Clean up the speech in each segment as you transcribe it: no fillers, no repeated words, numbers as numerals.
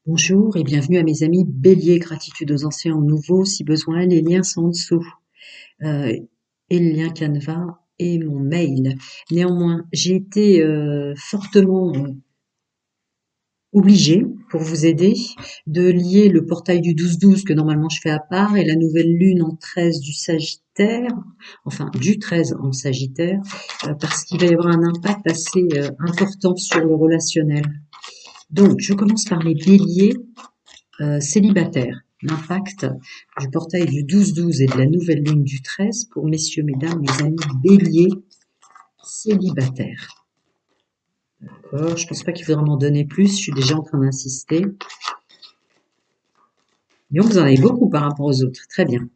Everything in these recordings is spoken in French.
Bonjour et bienvenue à mes amis Bélier, gratitude aux anciens, aux nouveaux, si besoin, les liens sont en dessous. Et le lien Canva et mon mail. Néanmoins, j'ai été fortement obligée, pour vous aider, de lier le portail du 12-12 que normalement je fais à part et la nouvelle lune en 13 du Sagittaire, enfin du 13 en Sagittaire, parce qu'il va y avoir un impact assez important sur le relationnel. Donc, je commence par les béliers célibataires. L'impact du portail du 12-12 et de la nouvelle lune du 13 pour messieurs, mesdames, mes amis béliers célibataires. D'accord, je pense pas qu'il faudra m'en donner plus, je suis déjà en train d'insister. Donc, vous en avez beaucoup par rapport aux autres, très bien.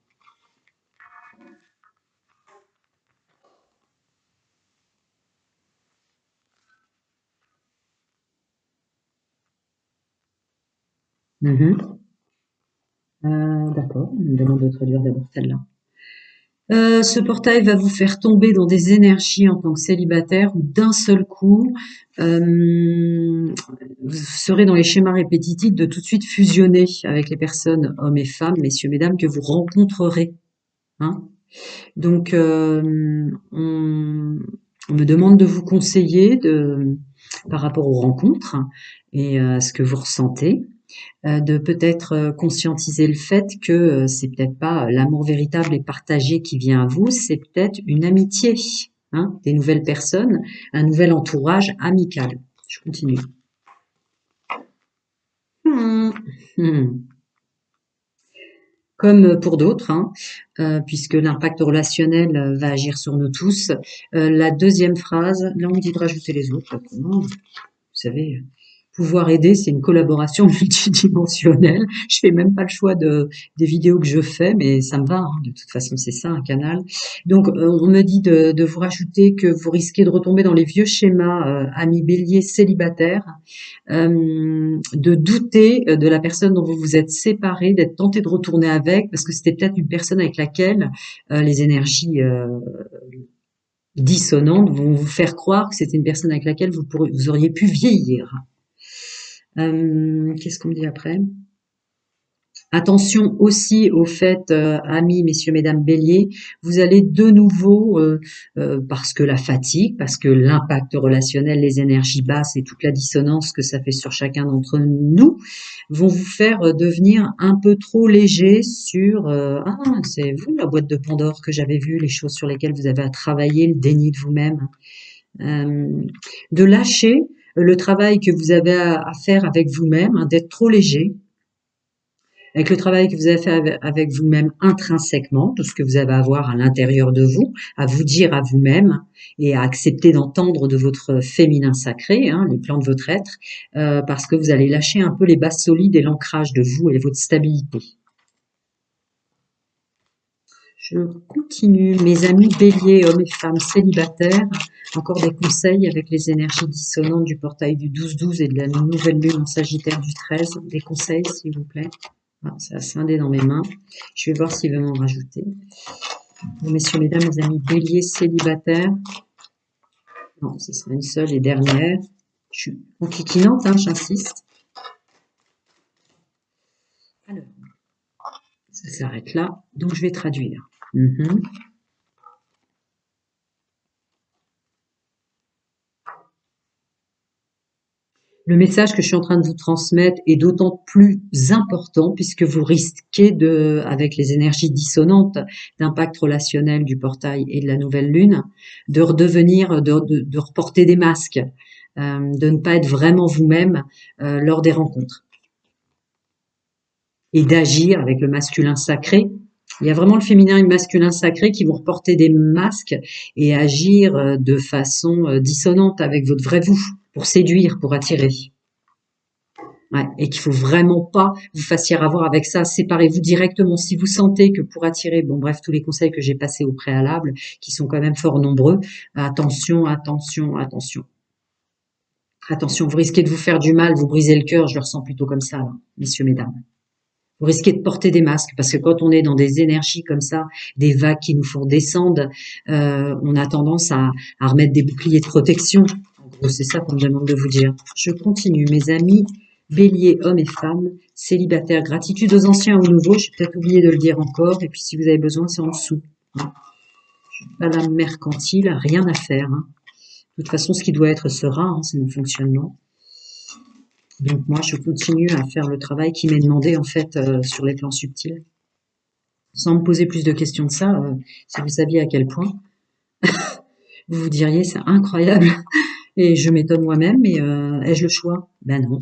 D'accord, on me demande de traduire d'abord celle-là. Ce portail va vous faire tomber dans des énergies en tant que célibataire où d'un seul coup, vous serez dans les schémas répétitifs de tout de suite fusionner avec les personnes, hommes et femmes, messieurs, mesdames, que vous rencontrerez. Hein. Donc, on me demande de vous conseiller par rapport aux rencontres et à ce que vous ressentez. De peut-être conscientiser le fait que c'est peut-être pas l'amour véritable et partagé qui vient à vous, c'est peut-être une amitié, hein, des nouvelles personnes, un nouvel entourage amical. Je continue. Hmm. Hmm. Comme pour d'autres, hein, puisque l'impact relationnel va agir sur nous tous. La deuxième phrase, là on me dit de rajouter les autres. Comment vous savez, pouvoir aider, c'est une collaboration multidimensionnelle. Je fais même pas le choix des vidéos que je fais, mais ça me va. Hein. De toute façon, c'est ça, un canal. Donc, on me dit de vous rajouter que vous risquez de retomber dans les vieux schémas amis bélier célibataires, de douter de la personne dont vous vous êtes séparés, d'être tenté de retourner avec, parce que c'était peut-être une personne avec laquelle les énergies dissonantes vont vous faire croire que c'était une personne avec laquelle vous auriez pu vieillir. Qu'est-ce qu'on me dit après? Attention aussi au fait, amis, messieurs, mesdames, béliers, vous allez de nouveau, parce que la fatigue, parce que l'impact relationnel, les énergies basses et toute la dissonance que ça fait sur chacun d'entre nous, vont vous faire devenir un peu trop léger sur ah, c'est vous la boîte de Pandore que j'avais vue, les choses sur lesquelles vous avez à travailler, le déni de vous-même. De lâcher le travail que vous avez à faire avec vous-même, hein, d'être trop léger, avec le travail que vous avez fait avec vous-même intrinsèquement, tout ce que vous avez à voir à l'intérieur de vous, à vous dire à vous-même et à accepter d'entendre de votre féminin sacré, hein, les plans de votre être, parce que vous allez lâcher un peu les bases solides et l'ancrage de vous et votre stabilité. Je continue, mes amis béliers, hommes et femmes célibataires, encore des conseils avec les énergies dissonantes du portail du 12-12 et de la nouvelle lune en Sagittaire du 13. Des conseils, s'il vous plaît. Ah, ça a scindé dans mes mains. Je vais voir s'il veut m'en rajouter. Bon, messieurs, mesdames, mes amis béliers célibataires. Non, ce sera une seule et dernière. Je suis enquiquinante, hein, j'insiste. Alors, ça s'arrête là. Donc, je vais traduire. Le message que je suis en train de vous transmettre est d'autant plus important puisque vous risquez avec les énergies dissonantes d'impact relationnel du portail et de la nouvelle lune, de redevenir, de reporter des masques, de ne pas être vraiment vous-même lors des rencontres et d'agir avec le masculin sacré. Il y a vraiment le féminin et le masculin sacré qui vont reporter des masques et agir de façon dissonante avec votre vrai vous pour séduire, pour attirer. Ouais, et qu'il faut vraiment pas vous fassiez avoir avec ça. Séparez-vous directement. Si vous sentez que pour attirer, bon bref, tous les conseils que j'ai passés au préalable, qui sont quand même fort nombreux, attention, attention, attention. Attention, vous risquez de vous faire du mal, vous brisez le cœur, je le ressens plutôt comme ça, là, messieurs, mesdames. Vous risquez de porter des masques, parce que quand on est dans des énergies comme ça, des vagues qui nous font descendre, on a tendance à remettre des boucliers de protection. En gros, c'est ça qu'on me demande de vous dire. Je continue, mes amis. Bélier, hommes et femmes, célibataires, gratitude aux anciens, aux nouveaux. J'ai peut-être oublié de le dire encore. Et puis si vous avez besoin, c'est en dessous. Hein. Je suis pas la mercantile, rien à faire. Hein. De toute façon, ce qui doit être sera, hein, c'est mon fonctionnement. Donc moi, je continue à faire le travail qui m'est demandé en fait sur les plans subtils. Sans me poser plus de questions de ça, si vous saviez à quel point, vous vous diriez c'est incroyable. Et je m'étonne moi-même, mais ai-je le choix? Ben non.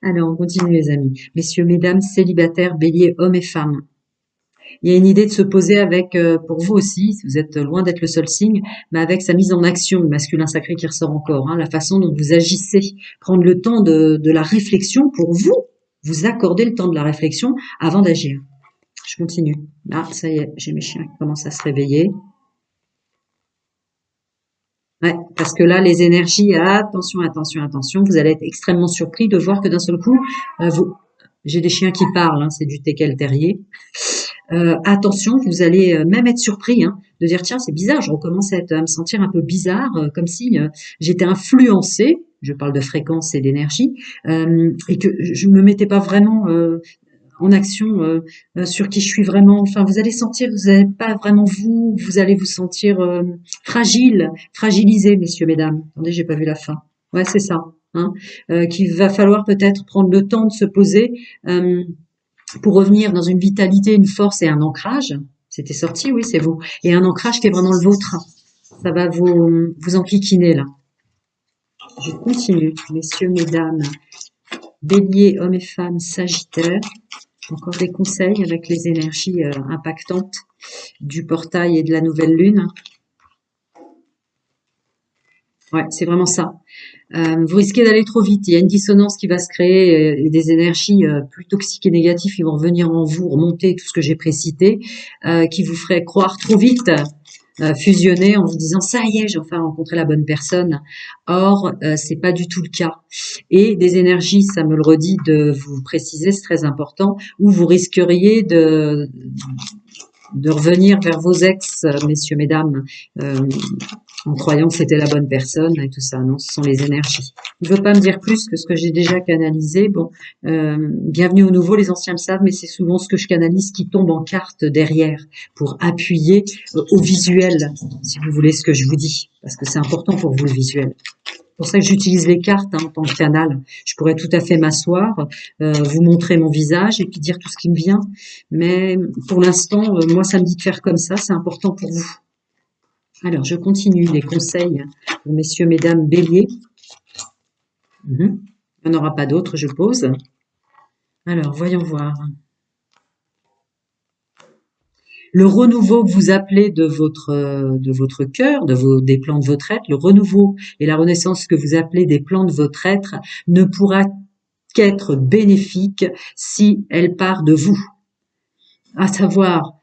Alors, on continue les amis. Messieurs, mesdames, célibataires, béliers, hommes et femmes. Il y a une idée de se poser avec, pour vous aussi, si vous êtes loin d'être le seul signe, mais avec sa mise en action, le masculin sacré qui ressort encore, hein, la façon dont vous agissez, prendre le temps de la réflexion pour vous, vous accorder le temps de la réflexion avant d'agir. Je continue. Là, ça y est, j'ai mes chiens qui commencent à se réveiller. Ouais, parce que là, les énergies, attention, attention, attention, vous allez être extrêmement surpris de voir que d'un seul coup, j'ai des chiens qui parlent, hein, c'est du teckel terrier. Attention, vous allez même être surpris hein, de dire tiens c'est bizarre, je recommence à me sentir un peu bizarre, comme si j'étais influencée, je parle de fréquence et d'énergie, et que je me mettais pas vraiment en action sur qui je suis vraiment. Enfin, vous allez sentir, vous n'allez pas vraiment vous allez vous sentir fragile, fragilisé, messieurs, mesdames. Attendez, j'ai pas vu la fin. Ouais, c'est ça. Hein, qu'il va falloir peut-être prendre le temps de se poser. Pour revenir dans une vitalité, une force et un ancrage. C'était sorti, oui, c'est vous. Et un ancrage qui est vraiment le vôtre. Ça va vous enquiquiner, là. Je continue. Messieurs, mesdames, bélier, hommes et femmes, sagittaire. Encore des conseils avec les énergies impactantes du portail et de la nouvelle lune. Ouais, c'est vraiment ça. Vous risquez d'aller trop vite. Il y a une dissonance qui va se créer et des énergies plus toxiques et négatives qui vont revenir en vous, remonter tout ce que j'ai précité, qui vous ferait croire trop vite, fusionner en vous disant ça y est, j'ai enfin rencontré la bonne personne. Or, c'est pas du tout le cas. Et des énergies, ça me le redit de vous préciser, c'est très important, où vous risqueriez de revenir vers vos ex, messieurs, mesdames, en croyant que c'était la bonne personne et tout ça. Non, ce sont les énergies. Je ne veux pas me dire plus que ce que j'ai déjà canalisé. Bon, bienvenue au nouveau, les anciens le savent, mais c'est souvent ce que je canalise qui tombe en carte derrière pour appuyer au visuel, si vous voulez ce que je vous dis, parce que c'est important pour vous le visuel. C'est pour ça que j'utilise les cartes hein, en tant que canal. Je pourrais tout à fait m'asseoir, vous montrer mon visage et puis dire tout ce qui me vient. Mais pour l'instant, moi, ça me dit de faire comme ça. C'est important pour vous. Alors, je continue les conseils pour messieurs, mesdames, béliers. Il n'y en aura pas d'autres, je pose. Alors, voyons voir. Le renouveau que vous appelez de votre cœur, des plans de votre être, le renouveau et la renaissance que vous appelez des plans de votre être ne pourra qu'être bénéfique si elle part de vous. À savoir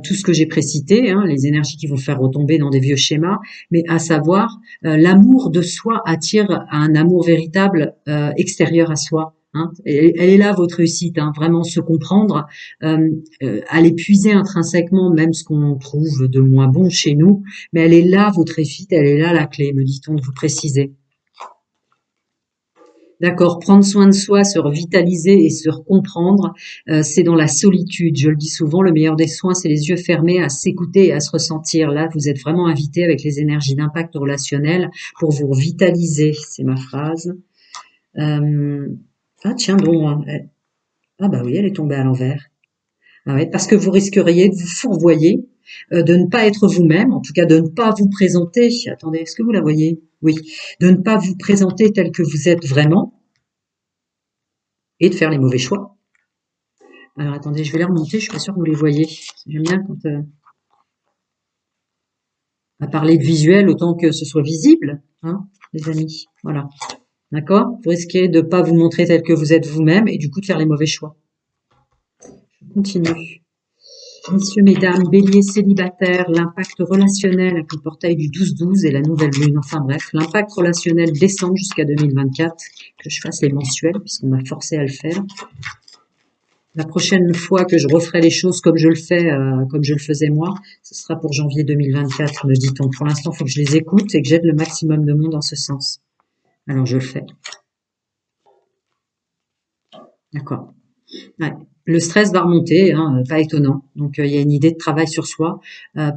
tout ce que j'ai précité, hein, les énergies qui vont faire retomber dans des vieux schémas, mais à savoir l'amour de soi attire à un amour véritable extérieur à soi. Hein. Elle est là votre réussite, hein, vraiment se comprendre, aller puiser intrinsèquement même ce qu'on trouve de moins bon chez nous, mais elle est là votre réussite, elle est là la clé, me dit-on de vous préciser. D'accord, prendre soin de soi, se revitaliser et se recomprendre, c'est dans la solitude. Je le dis souvent, le meilleur des soins, c'est les yeux fermés, à s'écouter et à se ressentir. Là, vous êtes vraiment invité avec les énergies d'impact relationnel pour vous revitaliser. C'est ma phrase. Ah tiens, bon. Ah bah oui, elle est tombée à l'envers. Ah ouais, parce que vous risqueriez de vous fourvoyer, de ne pas être vous-même, en tout cas de ne pas vous présenter. Attendez, est-ce que vous la voyez? Oui, de ne pas vous présenter tel que vous êtes vraiment et de faire les mauvais choix. Alors attendez, je vais les remonter, je suis pas sûre que vous les voyez. J'aime bien quand à parler de visuel autant que ce soit visible, hein, les amis. Voilà. D'accord? Vous risquez de ne pas vous montrer tel que vous êtes vous-même et du coup de faire les mauvais choix. Je continue. Messieurs, mesdames, bélier célibataire, l'impact relationnel avec le portail du 12-12 et la nouvelle lune. Enfin bref, l'impact relationnel descend jusqu'à 2024. Que je fasse les mensuels puisqu'on m'a forcé à le faire. La prochaine fois que je referai les choses comme je le fais, comme je le faisais moi, ce sera pour janvier 2024, me dit-on. Pour l'instant, il faut que je les écoute et que j'aide le maximum de monde dans ce sens. Alors, je le fais. D'accord. Ouais. Le stress va remonter, hein, pas étonnant. Donc il y a une idée de travail sur soi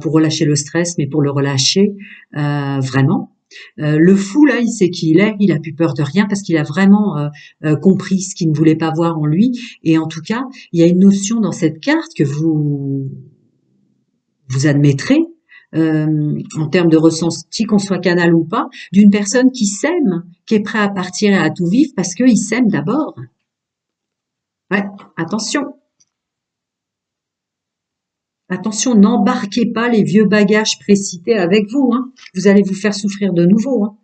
pour relâcher le stress, mais pour le relâcher vraiment. Le fou là, il sait qui il a plus peur de rien parce qu'il a vraiment compris ce qu'il ne voulait pas voir en lui. Et en tout cas, il y a une notion dans cette carte que vous admettrez, en termes de ressenti, qu'on soit canal ou pas, d'une personne qui s'aime, qui est prêt à partir et à tout vivre parce qu'il s'aime d'abord. Ouais, attention. Attention, n'embarquez pas les vieux bagages précités avec vous, hein. Vous allez vous faire souffrir de nouveau, hein.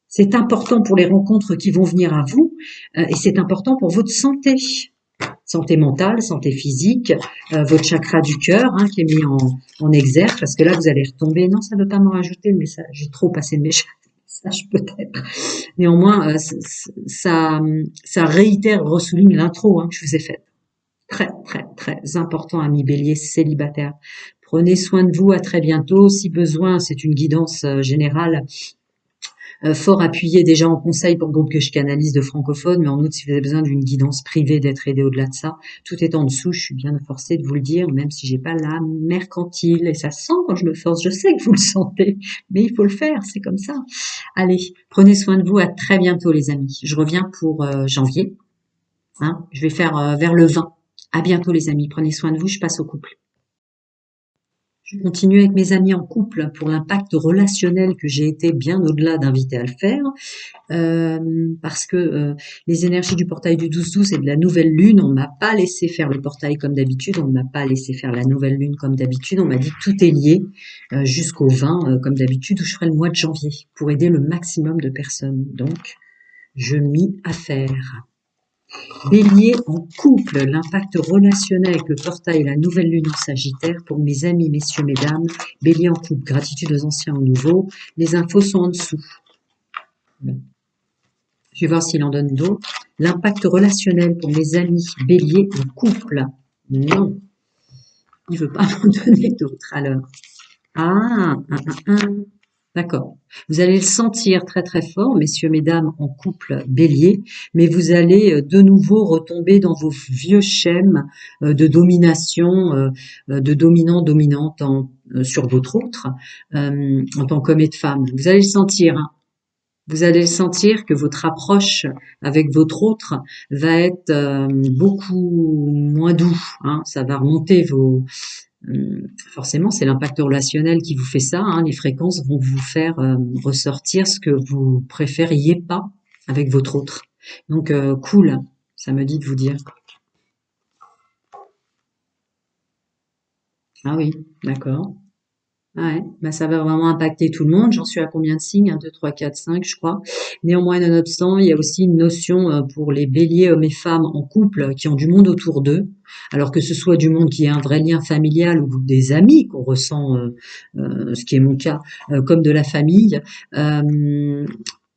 C'est important pour les rencontres qui vont venir à vous, et c'est important pour votre santé. Santé mentale, santé physique, votre chakra du cœur, hein, qui est mis en exergue, parce que là, vous allez retomber. Non, ça ne veut pas me rajouter le message. J'ai trop passé de messages peut-être. Néanmoins, ça réitère, ressouligne l'intro, hein, que je vous ai faite. Très, très, très important, ami Bélier célibataire. Prenez soin de vous, à très bientôt. Si besoin, c'est une guidance générale, fort appuyée déjà en conseil pour le groupe que je canalise de francophones, mais en outre, si vous avez besoin d'une guidance privée, d'être aidé au-delà de ça, tout est en dessous. Je suis bien forcée de vous le dire, même si j'ai pas l'âme mercantile, et ça sent quand je me force. Je sais que vous le sentez, mais il faut le faire, c'est comme ça. Allez, prenez soin de vous, à très bientôt les amis. Je reviens pour janvier, hein. Je vais faire vers le 20. À bientôt les amis, prenez soin de vous, je passe au couple. Je continue avec mes amis en couple pour l'impact relationnel que j'ai été bien au-delà d'inviter à le faire, parce que les énergies du portail du 12-12 et de la nouvelle lune, on ne m'a pas laissé faire le portail comme d'habitude, on ne m'a pas laissé faire la nouvelle lune comme d'habitude, on m'a dit que tout est lié jusqu'au 20 comme d'habitude, où je ferai le mois de janvier pour aider le maximum de personnes. Donc, je m'y affaire. Bélier en couple, l'impact relationnel avec le portail et la nouvelle lune en Sagittaire pour mes amis, messieurs, mesdames. Bélier en couple, gratitude aux anciens, aux nouveaux. Les infos sont en dessous. Je vais voir s'il en donne d'autres. L'impact relationnel pour mes amis, Bélier en couple. Non, il veut pas m'en donner d'autres alors. Ah, d'accord. Vous allez le sentir très très fort, messieurs, mesdames, en couple Bélier, mais vous allez de nouveau retomber dans vos vieux schèmes de domination, de dominant-dominante sur votre autre, en tant qu'homme et de femme. Vous allez le sentir, hein. Vous allez le sentir que votre approche avec votre autre va être beaucoup moins doux, hein. Ça va remonter forcément, c'est l'impact relationnel qui vous fait ça, hein. Les fréquences vont vous faire ressortir ce que vous préfériez pas avec votre autre. Donc, cool, ça me dit de vous dire. Ah oui, d'accord. Ouais, bah ça va vraiment impacter tout le monde. J'en suis à combien de signes? 1, 2, 3, 4, 5, je crois. Néanmoins, nonobstant, il y a aussi une notion pour les béliers, hommes et femmes en couple, qui ont du monde autour d'eux. Alors que ce soit du monde qui est un vrai lien familial ou des amis qu'on ressent, ce qui est mon cas, comme de la famille.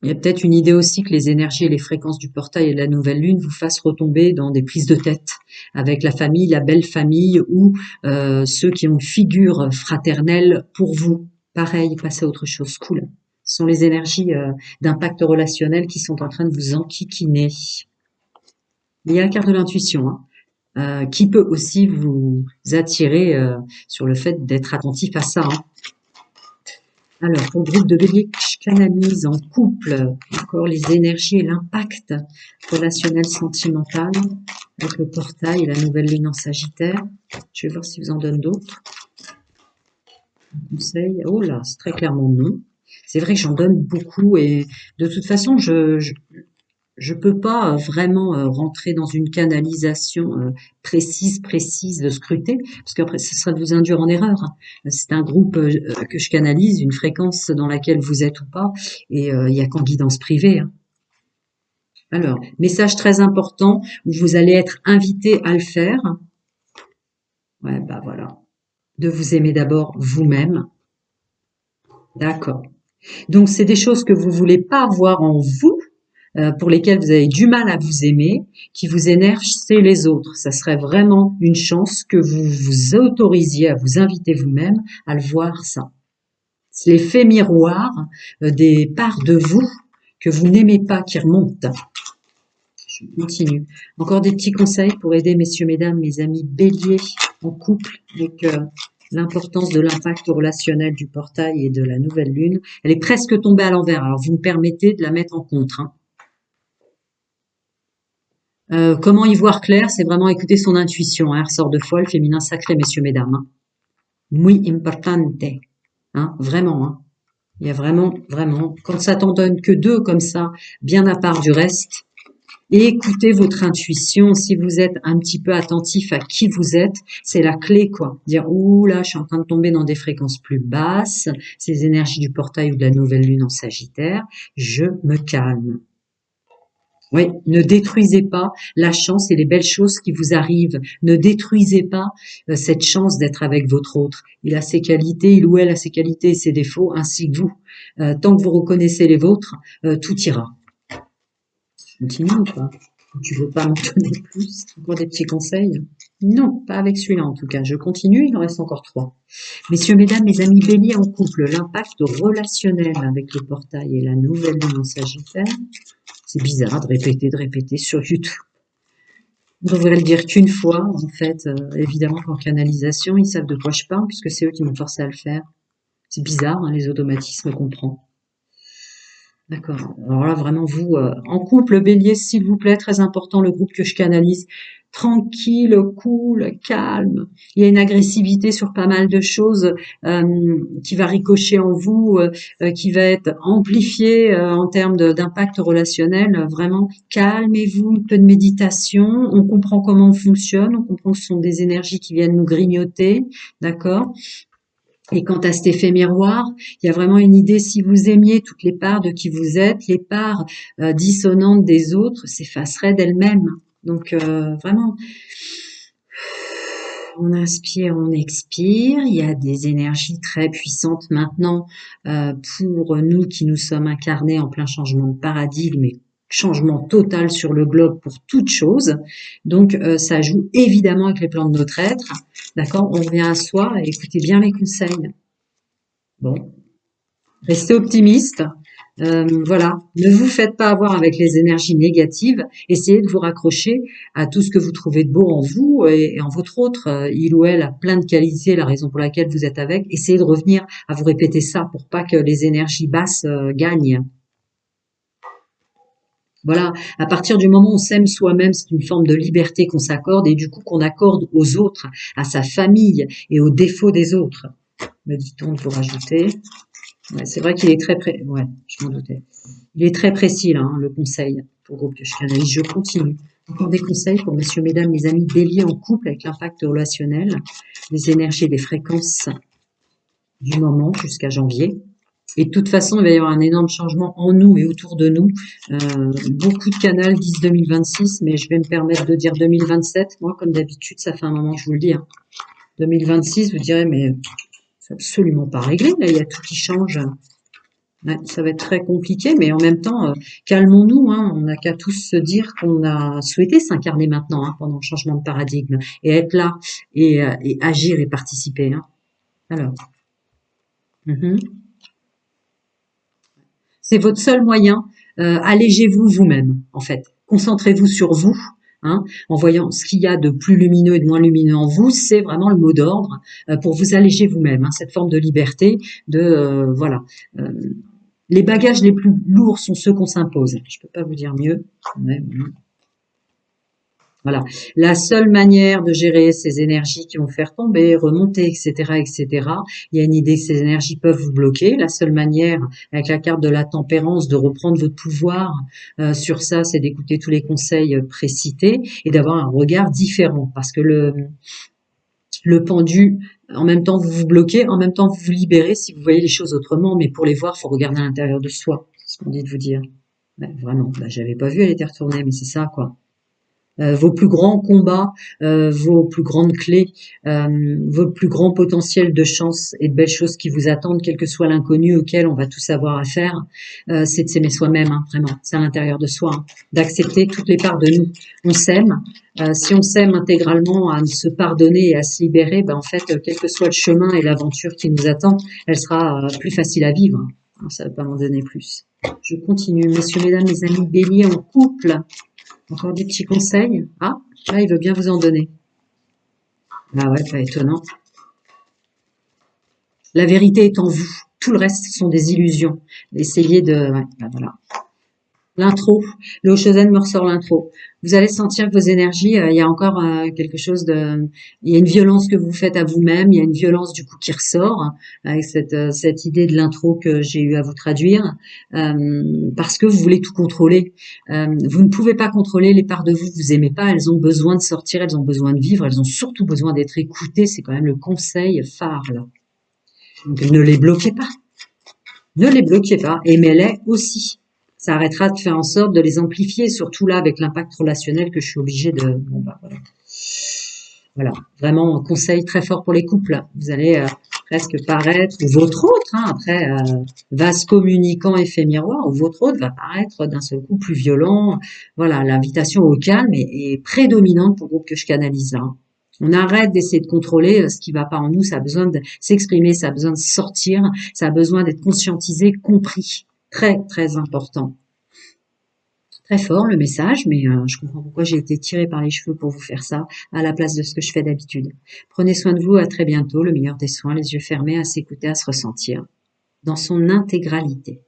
Il y a peut-être une idée aussi que les énergies et les fréquences du portail et de la nouvelle lune vous fassent retomber dans des prises de tête avec la famille, la belle famille ou ceux qui ont une figure fraternelle pour vous. Pareil, passez à autre chose. Cool. Ce sont les énergies d'impact relationnel qui sont en train de vous enquiquiner. Il y a la carte de l'intuition, hein, qui peut aussi vous attirer sur le fait d'être attentif à ça, hein. Alors, pour le groupe de bélier que je canalise en couple, encore les énergies et l'impact relationnel sentimental avec le portail et la nouvelle lune en Sagittaire. Je vais voir si vous en donne d'autres. Conseil. Oh là, c'est très clairement non. C'est vrai que j'en donne beaucoup et de toute façon, je peux pas vraiment rentrer dans une canalisation précise de scruter, parce qu'après, ce serait de vous induire en erreur, hein. C'est un groupe que je canalise, une fréquence dans laquelle vous êtes ou pas, et il y a qu'en guidance privée, hein. Alors, message très important, où vous allez être invité à le faire. Ouais, bah voilà. De vous aimer d'abord vous-même. D'accord. Donc, c'est des choses que vous voulez pas voir en vous, pour lesquels vous avez du mal à vous aimer, qui vous énervent, c'est les autres. Ça serait vraiment une chance que vous vous autorisiez à vous inviter vous-même à le voir, ça. C'est l'effet miroir des parts de vous que vous n'aimez pas qui remontent. Je continue. Encore des petits conseils pour aider messieurs, mesdames, mes amis béliers en couple avec l'importance de l'impact relationnel du portail et de la nouvelle lune. Elle est presque tombée à l'envers, alors vous me permettez de la mettre en contre. Hein. Comment y voir clair? C'est vraiment écouter son intuition. Hein. Ressort de foi, le féminin sacré, messieurs, mesdames. Hein. Muy importante. Hein, vraiment. Hein. Il y a vraiment, quand ça t'en donne que deux comme ça, bien à part du reste, et écoutez votre intuition. Si vous êtes un petit peu attentif à qui vous êtes, c'est la clé, quoi. Dire, ouh là, je suis en train de tomber dans des fréquences plus basses, ces énergies du portail ou de la nouvelle lune en Sagittaire, je me calme. Oui, ne détruisez pas la chance et les belles choses qui vous arrivent. Ne détruisez pas cette chance d'être avec votre autre. Il a ses qualités, il ou elle a ses qualités et ses défauts, ainsi que vous. Tant que vous reconnaissez les vôtres, tout ira. Je continue ou pas? Tu veux pas m'en donner plus? Encore des petits conseils? Non, pas avec celui-là en tout cas. Je continue, il en reste encore 3. Messieurs, mesdames, mes amis béliers en couple, l'impact relationnel avec le portail et la nouvelle lune en Sagittaire. C'est bizarre de répéter sur YouTube. On devrait le dire qu'une fois, en fait. Évidemment qu'en canalisation, ils savent de quoi je parle, puisque c'est eux qui m'ont forcé à le faire. C'est bizarre, hein, les automatismes qu'on prend. D'accord. Alors là, vraiment, vous, en couple, bélier, s'il vous plaît, très important, le groupe que je canalise. Tranquille, cool, calme. Il y a une agressivité sur pas mal de choses qui va ricocher en vous, qui va être amplifiée en termes d'impact relationnel. Vraiment, calmez-vous, un peu de méditation. On comprend comment on fonctionne, on comprend que ce sont des énergies qui viennent nous grignoter, d'accord? Et quant à cet effet miroir, il y a vraiment une idée, si vous aimiez toutes les parts de qui vous êtes, les parts dissonantes des autres s'effaceraient d'elles-mêmes. Donc vraiment, on inspire, on expire. Il y a des énergies très puissantes maintenant pour nous qui nous sommes incarnés en plein changement de paradigme et changement total sur le globe pour toute chose. Donc ça joue évidemment avec les plans de notre être. D'accord? On revient à soi et écoutez bien les conseils. Bon, restez optimiste. Voilà, ne vous faites pas avoir avec les énergies négatives. Essayez de vous raccrocher à tout ce que vous trouvez de beau en vous et en votre autre. Il ou elle a plein de qualités, la raison pour laquelle vous êtes avec. Essayez de revenir à vous répéter ça pour pas que les énergies basses gagnent. Voilà, à partir du moment où on s'aime soi-même, c'est une forme de liberté qu'on s'accorde et du coup qu'on accorde aux autres, à sa famille et aux défauts des autres. Me dit-on de vous rajouter. Ouais, c'est vrai qu'il est très précis. Ouais, je m'en doutais. Il est très précis là, hein, le conseil pour le groupe que je canalise. Je continue. Encore des conseils pour messieurs, mesdames, mes amis béliers en couple avec l'impact relationnel, les énergies et les fréquences du moment jusqu'à janvier. Et de toute façon, il va y avoir un énorme changement en nous et autour de nous. Beaucoup de canaux disent 2026, mais je vais me permettre de dire 2027. Moi, comme d'habitude, ça fait un moment que je vous le dis. Hein. 2026, vous direz, mais c'est absolument pas réglé. Là, il y a tout qui change. Ouais, ça va être très compliqué, mais en même temps, calmons-nous. Hein, on n'a qu'à tous se dire qu'on a souhaité s'incarner maintenant hein, pendant le changement de paradigme et être là et agir et participer. Hein. Alors. C'est votre seul moyen. Allégez-vous vous-même, en fait. Concentrez-vous sur vous, hein, en voyant ce qu'il y a de plus lumineux et de moins lumineux en vous. C'est vraiment le mot d'ordre pour vous alléger vous-même. Hein, cette forme de liberté, de voilà. Les bagages les plus lourds sont ceux qu'on s'impose. Je peux pas vous dire mieux. Ouais. Voilà. La seule manière de gérer ces énergies qui vont faire tomber, remonter, etc., etc. Il y a une idée que ces énergies peuvent vous bloquer. La seule manière, avec la carte de la tempérance, de reprendre votre pouvoir sur ça, c'est d'écouter tous les conseils précités et d'avoir un regard différent. Parce que le pendu, en même temps vous vous bloquez, en même temps vous vous libérez si vous voyez les choses autrement. Mais pour les voir, il faut regarder à l'intérieur de soi. C'est ce qu'on dit de vous dire. Ben, vraiment, ben, j'avais pas vu, elle était retournée, mais c'est ça, quoi. Vos plus grands combats, vos plus grandes clés, vos plus grands potentiels de chance et de belles choses qui vous attendent, quel que soit l'inconnu auquel on va tous avoir affaire, c'est de s'aimer soi-même, hein, vraiment, c'est à l'intérieur de soi, hein, d'accepter toutes les parts de nous. On s'aime, si on s'aime intégralement à se pardonner et à se libérer, ben en fait, quel que soit le chemin et l'aventure qui nous attend, elle sera plus facile à vivre. Ça ne va pas m'en donner plus. Je continue, messieurs, mesdames, mes amis béliers en couple. Encore des petits conseils? Ah, là, il veut bien vous en donner. Ah ouais, pas étonnant. La vérité est en vous. Tout le reste sont des illusions. Essayez de... Ouais, bah voilà. L'intro, le Oshozen me ressort l'intro. Vous allez sentir que vos énergies, il y a encore quelque chose de, il y a une violence que vous faites à vous-même, il y a une violence du coup qui ressort avec cette idée de l'intro que j'ai eu à vous traduire, parce que vous voulez tout contrôler. Vous ne pouvez pas contrôler les parts de vous que vous aimez pas. Elles ont besoin de sortir, elles ont besoin de vivre, elles ont surtout besoin d'être écoutées. C'est quand même le conseil phare là. Donc ne les bloquez pas. Ne les bloquez pas, aimez-les aussi. Ça arrêtera de faire en sorte de les amplifier, surtout là avec l'impact relationnel que je suis obligée de... Bon, bah, voilà. Voilà, vraiment un conseil très fort pour les couples. Vous allez presque paraître, ou votre autre, hein, après, vase communicant, effet miroir, ou votre autre va paraître d'un seul coup plus violent. Voilà, l'invitation au calme est prédominante pour le groupe que je canalise là. On arrête d'essayer de contrôler ce qui va pas en nous, ça a besoin de s'exprimer, ça a besoin de sortir, ça a besoin d'être conscientisé, compris. Très, très important. Très fort le message, mais je comprends pourquoi j'ai été tirée par les cheveux pour vous faire ça, à la place de ce que je fais d'habitude. Prenez soin de vous, à très bientôt, le meilleur des soins, les yeux fermés, à s'écouter, à se ressentir, dans son intégralité.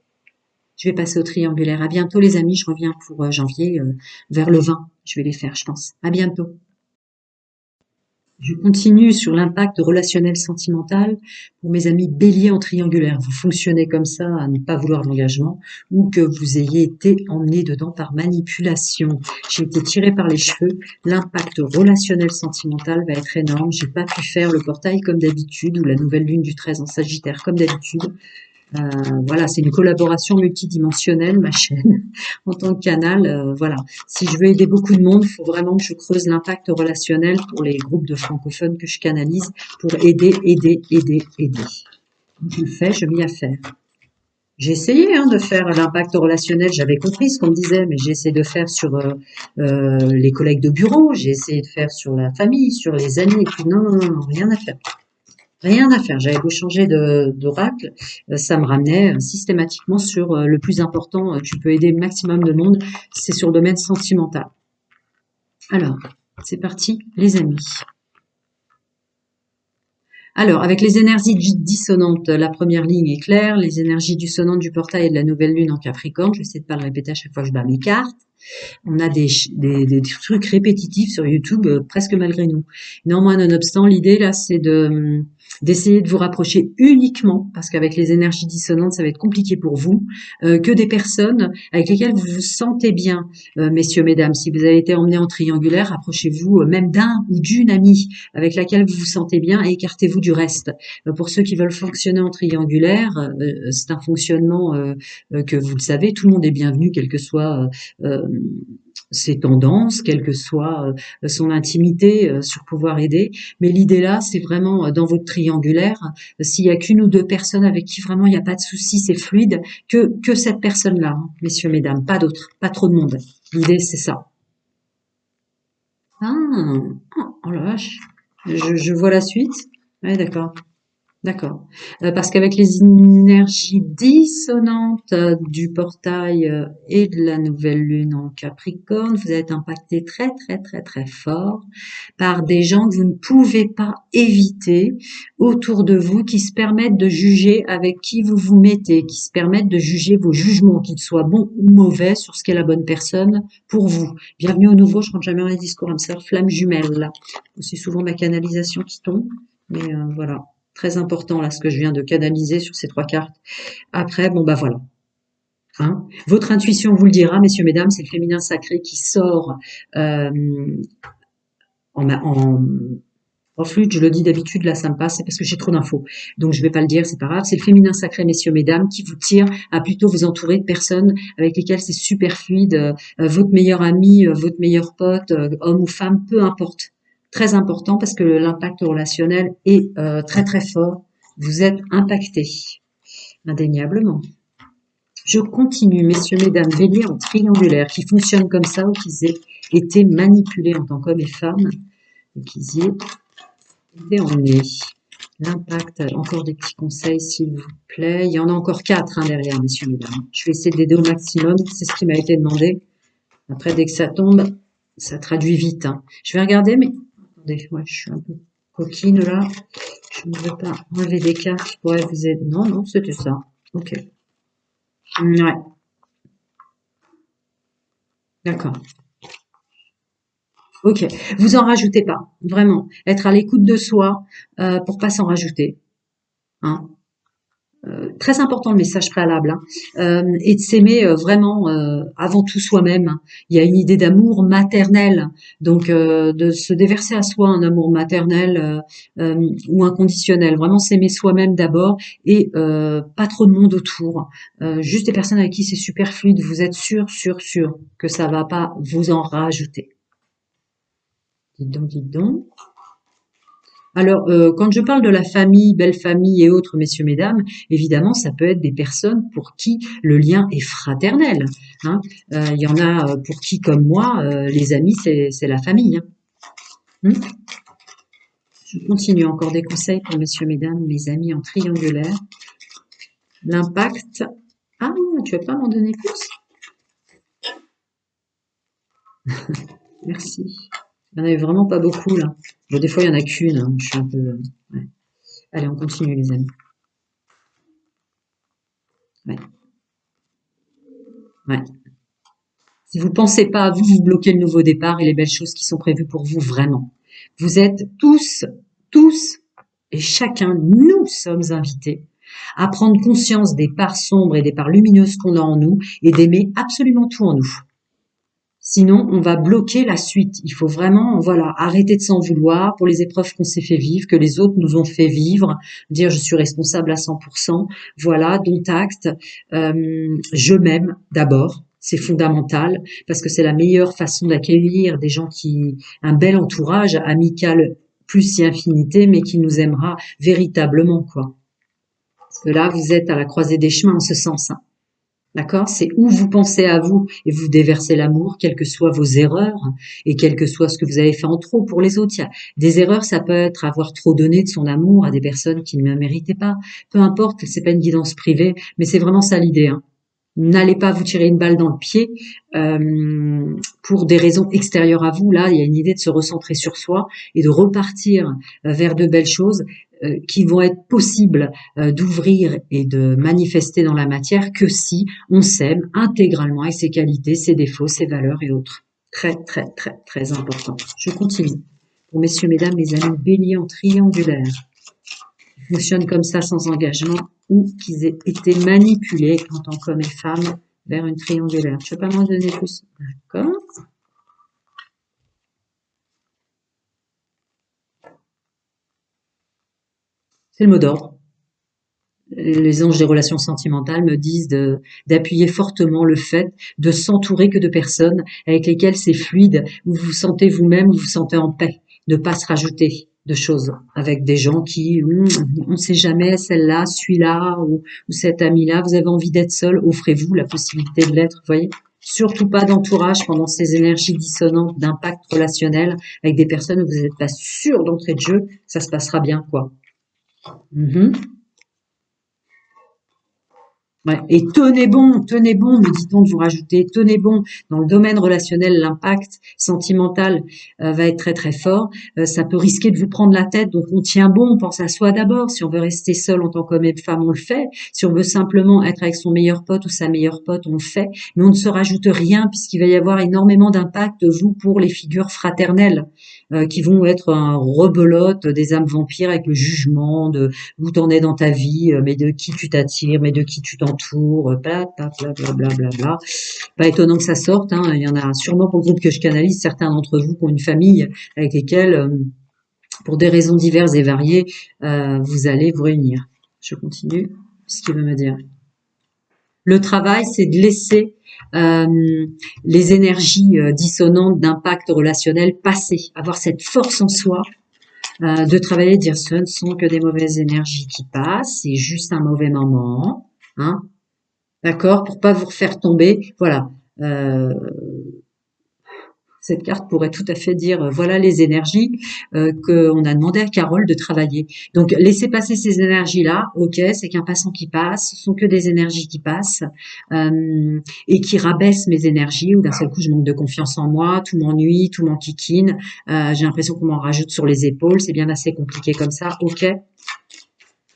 Je vais passer au triangulaire. À bientôt les amis, je reviens pour janvier, vers le 20. Je vais les faire, je pense. À bientôt. Je continue sur l'impact relationnel sentimental pour mes amis béliers en triangulaire. Vous fonctionnez comme ça à ne pas vouloir d'engagement ou que vous ayez été emmené dedans par manipulation. J'ai été tirée par les cheveux. L'impact relationnel sentimental va être énorme. J'ai pas pu faire le portail comme d'habitude ou la nouvelle lune du 13 en Sagittaire comme d'habitude. Voilà, c'est une collaboration multidimensionnelle, ma chaîne, en tant que canal. Voilà, si je veux aider beaucoup de monde, il faut vraiment que je creuse l'impact relationnel pour les groupes de francophones que je canalise pour aider, aider, aider, aider. Je le fais, je m'y affaire. J'ai essayé de faire l'impact relationnel, j'avais compris ce qu'on me disait, mais j'ai essayé de faire sur les collègues de bureau, j'ai essayé de faire sur la famille, sur les amis, et puis non, non, non, non, rien à faire. Rien à faire. J'avais beau changer d'oracle, ça me ramenait systématiquement sur le plus important. Tu peux aider le maximum de monde, c'est sur le domaine sentimental. Alors, c'est parti, les amis. Alors, avec les énergies dissonantes, la première ligne est claire. Les énergies dissonantes du portail et de la nouvelle lune en Capricorne, je vais essayer de pas le répéter à chaque fois que je bats mes cartes. On a des trucs répétitifs sur YouTube, presque malgré nous. Néanmoins, nonobstant, l'idée là, c'est d'essayer de vous rapprocher uniquement, parce qu'avec les énergies dissonantes, ça va être compliqué pour vous, que des personnes avec lesquelles vous vous sentez bien, messieurs, mesdames. Si vous avez été emmenés en triangulaire, rapprochez-vous même d'un ou d'une amie avec laquelle vous vous sentez bien et écartez-vous du reste. Pour ceux qui veulent fonctionner en triangulaire, c'est un fonctionnement que vous le savez, tout le monde est bienvenu, quel que soit ses tendances, quelle que soit son intimité, sur pouvoir aider. Mais l'idée là, c'est vraiment dans votre triangulaire, s'il y a qu'une ou deux personnes avec qui vraiment il n'y a pas de souci, c'est fluide, que cette personne-là, messieurs, mesdames, pas d'autres, pas trop de monde. L'idée, c'est ça. Ah, oh la vache, je vois la suite. Ouais, d'accord. D'accord. Parce qu'avec les énergies dissonantes du portail et de la nouvelle lune en Capricorne, vous êtes impacté très très très très fort par des gens que vous ne pouvez pas éviter autour de vous, qui se permettent de juger avec qui vous vous mettez, qui se permettent de juger vos jugements, qu'ils soient bons ou mauvais, sur ce qu'est la bonne personne pour vous. Bienvenue au nouveau, je rentre jamais dans les discours comme ça, flamme jumelle là. C'est souvent ma canalisation qui tombe, mais voilà. Très important là ce que je viens de canaliser sur ces trois cartes. Après, bon bah voilà. Votre intuition vous le dira, messieurs, mesdames, c'est le féminin sacré qui sort en, en flûte. Je le dis d'habitude, là ça me passe, c'est parce que j'ai trop d'infos. Donc je vais pas le dire, c'est pas grave. C'est le féminin sacré, messieurs, mesdames, qui vous tire à plutôt vous entourer de personnes avec lesquelles c'est super fluide. Votre meilleur ami, votre meilleur pote, homme ou femme, peu importe. Très important parce que l'impact relationnel est très très fort. Vous êtes impacté, indéniablement. Je continue, messieurs, mesdames, béliers en triangulaire, qui fonctionnent comme ça ou qui aient été manipulés en tant qu'hommes et femmes, et qui y aient été emmenés. L'impact, encore des petits conseils, s'il vous plaît. Il y en a encore 4 derrière, messieurs, mesdames. Je vais essayer d'aider au maximum, c'est ce qui m'a été demandé. Après, dès que ça tombe, ça traduit vite, hein. Je vais regarder, mais attendez, ouais, je suis un peu coquine là. Je ne veux pas enlever des cartes qui pourraient vous aider. Non, non, c'était ça. Ok. Ouais, d'accord. Ok. Vous en rajoutez pas, vraiment. Être à l'écoute de soi pour pas s'en rajouter. Hein. Très important le message préalable, hein, et de s'aimer vraiment avant tout soi-même. Il y a une idée d'amour maternel, donc de se déverser à soi un amour maternel ou inconditionnel, vraiment s'aimer soi-même d'abord et pas trop de monde autour, juste des personnes avec qui c'est super fluide, vous êtes sûr que ça va pas vous en rajouter. Dites donc. Alors, quand je parle de la famille, belle famille et autres, messieurs, mesdames, évidemment, ça peut être des personnes pour qui le lien est fraternel, hein. Il y en a pour qui, comme moi, les amis, c'est la famille, hein. Je continue encore des conseils pour messieurs, mesdames, les amis en triangulaire. L'impact. Ah, tu vas pas m'en donner plus? Merci. Il y en avait vraiment pas beaucoup, là. Bon, des fois, il y en a qu'une, hein. Je suis un peu... ouais. Allez, on continue, les amis. Ouais, ouais. Si vous pensez pas à vous, vous bloquez le nouveau départ et les belles choses qui sont prévues pour vous vraiment. Vous êtes tous et chacun, nous sommes invités à prendre conscience des parts sombres et des parts lumineuses qu'on a en nous et d'aimer absolument tout en nous. Sinon, on va bloquer la suite. Il faut vraiment, voilà, arrêter de s'en vouloir pour les épreuves qu'on s'est fait vivre, que les autres nous ont fait vivre, dire je suis responsable à 100%. Voilà, dont acte. Je m'aime d'abord. C'est fondamental parce que c'est la meilleure façon d'accueillir des gens un bel entourage amical plus si infinité, mais qui nous aimera véritablement, quoi. Parce que là, vous êtes à la croisée des chemins en ce sens, hein. D'accord? C'est où vous pensez à vous et vous déversez l'amour, quelles que soient vos erreurs et quel que soit ce que vous avez fait en trop pour les autres. Il y a des erreurs, ça peut être avoir trop donné de son amour à des personnes qui ne le méritaient pas. Peu importe, c'est pas une guidance privée, mais c'est vraiment ça l'idée, hein. N'allez pas vous tirer une balle dans le pied pour des raisons extérieures à vous. Là, il y a une idée de se recentrer sur soi et de repartir vers de belles choses qui vont être possibles d'ouvrir et de manifester dans la matière que si on s'aime intégralement avec ses qualités, ses défauts, ses valeurs et autres. Très, très, très, très important. Je continue. Pour messieurs, mesdames, mes amis béliers en triangulaire, fonctionnent comme ça sans engagement ou qu'ils aient été manipulés en tant qu'hommes et femmes vers une triangulaire. Je ne peux pas m'en donner plus. D'accord. C'est le mot d'ordre. Les anges des relations sentimentales me disent d'appuyer fortement le fait de s'entourer que de personnes avec lesquelles c'est fluide, où vous vous sentez vous-même, vous vous sentez en paix, ne pas se rajouter de choses avec des gens qui, on ne sait jamais, celle-là, celui-là, ou cet ami-là, vous avez envie d'être seul, offrez-vous la possibilité de l'être, vous voyez. Surtout pas d'entourage pendant ces énergies dissonantes d'impact relationnel avec des personnes où vous n'êtes pas sûr d'entrée de jeu, ça se passera bien, quoi. Ouais. Et tenez bon, me dit-on de vous rajouter, tenez bon. Dans le domaine relationnel, l'impact sentimental va être très très fort. Ça peut risquer de vous prendre la tête, donc on tient bon, on pense à soi d'abord. Si on veut rester seul en tant qu'homme et femme, on le fait. Si on veut simplement être avec son meilleur pote ou sa meilleure pote, on le fait. Mais on ne se rajoute rien puisqu'il va y avoir énormément d'impact, vous, pour les figures fraternelles qui vont être un rebelote des âmes vampires avec le jugement de où t'en es dans ta vie, mais de qui tu t'attires, mais de qui tu t'entoures, bla bla bla bla bla. Pas étonnant que ça sorte, hein. Il y en a sûrement pour le groupe que je canalise, certains d'entre vous qui ont une famille avec lesquelles, pour des raisons diverses et variées, vous allez vous réunir. Je continue. Ce qu'il veut me dire. Le travail, c'est de laisser les énergies dissonantes d'impact relationnel passer, avoir cette force en soi de travailler, dire ce ne sont que des mauvaises énergies qui passent, c'est juste un mauvais moment, hein, d'accord, pour pas vous refaire tomber, voilà. Cette carte pourrait tout à fait dire, voilà les énergies qu'on a demandé à Carole de travailler. Donc, laissez passer ces énergies-là, ok, c'est qu'un passant qui passe, ce sont que des énergies qui passent et qui rabaissent mes énergies, ou d'un seul coup, je manque de confiance en moi, tout m'ennuie, tout m'enquiquine, j'ai l'impression qu'on m'en rajoute sur les épaules, c'est bien assez compliqué comme ça, ok.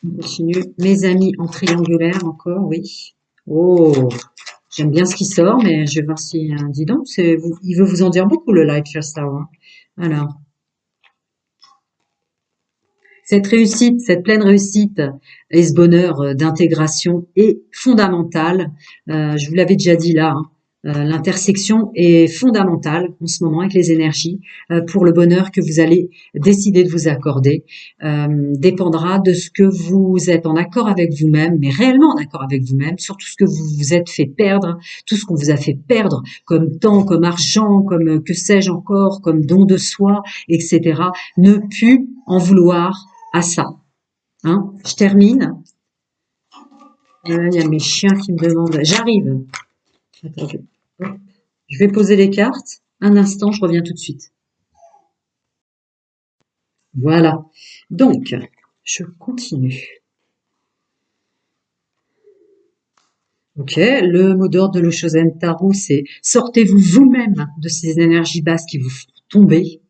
On continue. Mes amis en triangulaire encore, oui. Oh, j'aime bien ce qui sort, mais je vais voir si, dis donc, il veut vous en dire beaucoup, le Light Share Star, hein. Alors, cette réussite, cette pleine réussite et ce bonheur d'intégration est fondamental. Je vous l'avais déjà dit là, hein. L'intersection est fondamentale en ce moment avec les énergies pour le bonheur que vous allez décider de vous accorder. Dépendra de ce que vous êtes en accord avec vous-même, mais réellement en accord avec vous-même, sur tout ce que vous vous êtes fait perdre, tout ce qu'on vous a fait perdre, comme temps, comme argent, comme que sais-je encore, comme don de soi, etc. Ne plus en vouloir à ça. Hein, je termine. Il y a mes chiens qui me demandent. J'arrive. Attendez. Je vais poser les cartes. Un instant, je reviens tout de suite. Voilà. Donc, je continue. Ok, le mot d'ordre de l'Oshozen Tarot, c'est sortez-vous vous-même de ces énergies basses qui vous font tomber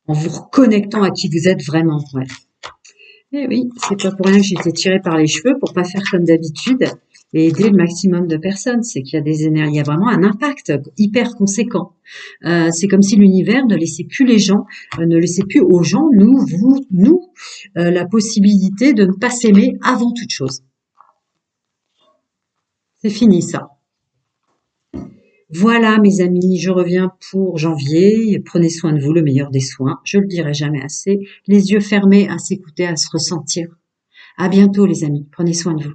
en vous reconnectant à qui vous êtes vraiment. Ouais. Eh oui, c'est pas pour rien que j'ai été tirée par les cheveux pour pas faire comme d'habitude et aider le maximum de personnes. C'est qu'il y a des énergies, il y a vraiment un impact hyper conséquent. C'est comme si l'univers ne laissait plus les gens, ne laissait plus aux gens, nous, la possibilité de ne pas s'aimer avant toute chose. C'est fini ça. Voilà mes amis, je reviens pour janvier. Prenez soin de vous, le meilleur des soins. Je le dirai jamais assez. Les yeux fermés à s'écouter, à se ressentir. À bientôt les amis. Prenez soin de vous.